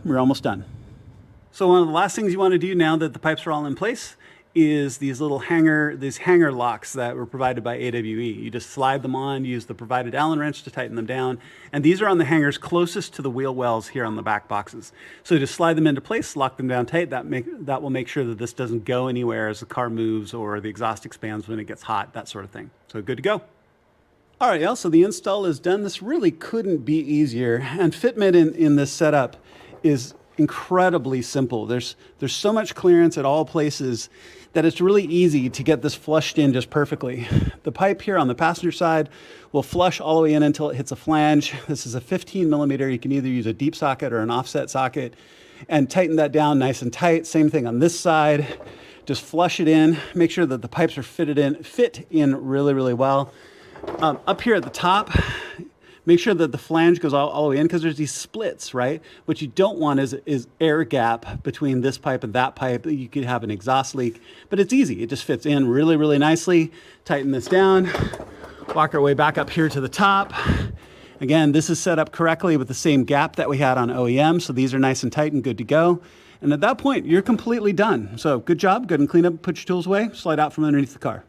we're almost done. So one of the last things you want to do now that the pipes are all in place is these hanger locks that were provided by AWE. You just slide them on, use the provided Allen wrench to tighten them down. And these are on the hangers closest to the wheel wells here on the back boxes. So just slide them into place, lock them down tight. That will make sure that this doesn't go anywhere as the car moves or the exhaust expands when it gets hot, that sort of thing. So good to go. All right, y'all, so the install is done. This really couldn't be easier. And fitment in this setup is incredibly simple. There's so much clearance at all places that it's really easy to get this flushed in just perfectly. The pipe here on the passenger side will flush all the way in until it hits a flange. This is a 15 millimeter. You can either use a deep socket or an offset socket and tighten that down nice and tight. Same thing on this side. Just flush it in. Make sure that the pipes are fit in really, really well. Up here at the top, make sure that the flange goes all the way in because there's these splits, right? What you don't want is air gap between this pipe and that pipe. You could have an exhaust leak, but it's easy. It just fits in really, really nicely. Tighten this down, walk our way back up here to the top. Again, this is set up correctly with the same gap that we had on OEM. So these are nice and tight and good to go. And at that point, you're completely done. So good job, go ahead and clean up, put your tools away, slide out from underneath the car.